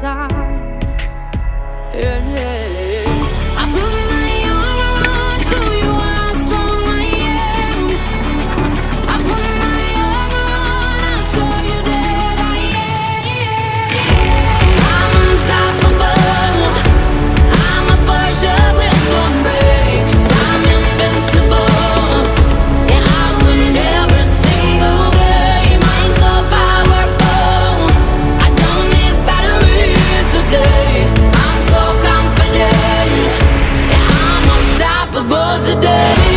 side. Yeah, yeah. I put my arm around to you, how strong I am. I put my arm around, I'll show you that I am. I'm unstoppable. I'm a Porsche with no brakes. I'm invincible. Yeah, I win every single game. I'm so powerful. I don't need batteries to play. I'm so confident. Yeah, I'm unstoppable today.